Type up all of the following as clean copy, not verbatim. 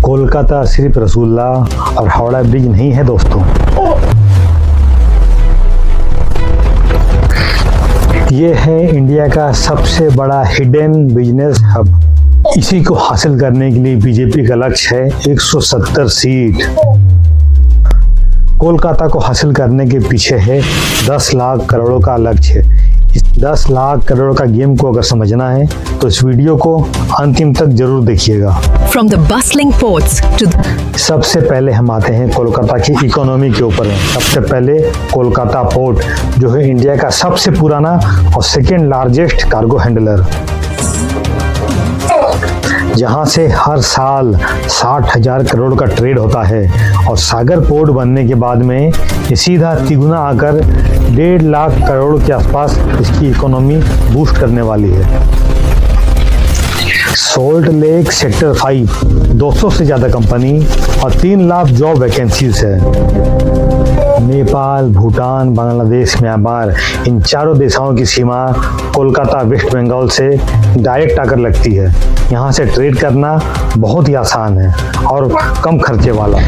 कोलकाता सिर्फ रसूलुल्लाह और हावड़ा ब्रिज नहीं है दोस्तों, ये है इंडिया का सबसे बड़ा हिडन बिजनेस हब। इसी को हासिल करने के लिए बीजेपी का लक्ष्य है 170 सीट। कोलकाता को हासिल करने के पीछे है 10 लाख करोड़ों का लक्ष्य। इस 10 लाख करोड़ का गेम को अगर समझना है तो इस वीडियो को अंतिम तक जरूर देखिएगा। From the bustling ports to सबसे पहले हम आते हैं कोलकाता की इकोनॉमी के ऊपर। सबसे पहले कोलकाता पोर्ट जो है इंडिया का सबसे पुराना और सेकेंड लार्जेस्ट कार्गो हैंडलर, जहां से हर साल 60,000 करोड़ का ट्रेड होता है और सागर पोर्ट बनने के बाद में ये सीधा तिगुना आकर 1.5 लाख करोड़ के आसपास इसकी इकोनॉमी बूस्ट करने वाली है। सॉल्ट लेक सेक्टर 5 200 से ज़्यादा कंपनी और 3 लाख जॉब वैकेंसीज है। नेपाल, भूटान, बांग्लादेश, म्यांमार इन चारों देशों की सीमा कोलकाता वेस्ट बंगाल से डायरेक्ट आकर लगती है। यहाँ से ट्रेड करना बहुत ही आसान है और कम खर्चे वाला।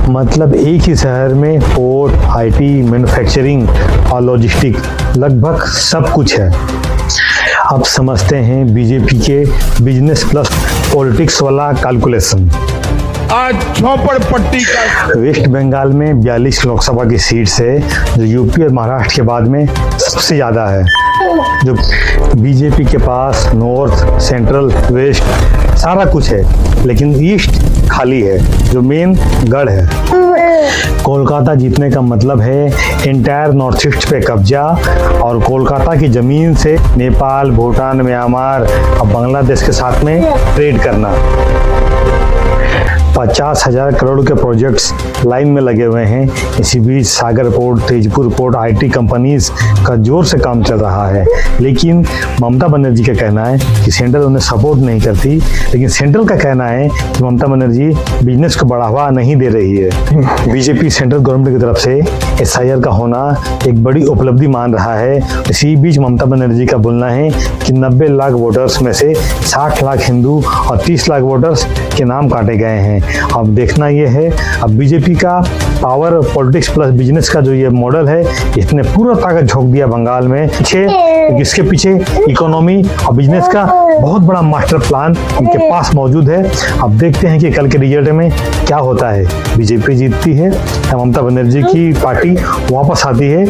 मतलब एक ही शहर में पोर्ट, आईटी, मैन्युफैक्चरिंग और लॉजिस्टिक लगभग सब कुछ है। अब समझते हैं बीजेपी के बिजनेस प्लस पॉलिटिक्स वाला कैलकुलेशन। आज झोपड़पट्टी का वेस्ट बंगाल में 42 लोकसभा की सीट है, जो यूपी और महाराष्ट्र के बाद में सबसे ज़्यादा है। जो बीजेपी के पास नॉर्थ, सेंट्रल, वेस्ट सारा कुछ है, लेकिन ईस्ट खाली है, जो मेन गढ़ है। कोलकाता जीतने का मतलब है एंटायर नॉर्थ ईस्ट पे कब्जा और कोलकाता की ज़मीन से नेपाल, भूटान, म्यांमार और बांग्लादेश के साथ में ट्रेड करना। 50,000 करोड़ के प्रोजेक्ट्स लाइन में लगे हुए हैं। इसी बीच Sagar port, Tezpur port, IT companies का जोर से काम चल रहा है। लेकिन ममता बनर्जी का कहना है कि सेंट्रल उन्हें सपोर्ट नहीं करती, लेकिन सेंट्रल का कहना है कि ममता बनर्जी बिजनेस को बढ़ावा नहीं दे रही है। बीजेपी सेंट्रल गवर्नमेंट की तरफ से SIR का होना एक बड़ी उपलब्धि मान रहा है। इसी बीच ममता बनर्जी का बोलना है कि 90 लाख वोटर्स में से 60 लाख हिंदू और 30 लाख वोटर्स के नाम काटे गए हैं। अब देखना ये है, अब बीजेपी का पावर पॉलिटिक्स प्लस बिजनेस का जो ये मॉडल है, इसने पूरा ताकत झोंक दिया बंगाल में पीछे। इसके पीछे इकोनॉमी और बिजनेस का बहुत बड़ा मास्टर प्लान इनके पास मौजूद है। अब देखते हैं कि कल के रिजल्ट में क्या होता है। बीजेपी जीतती है या ममता बनर्जी की पार्टी वापस आती है,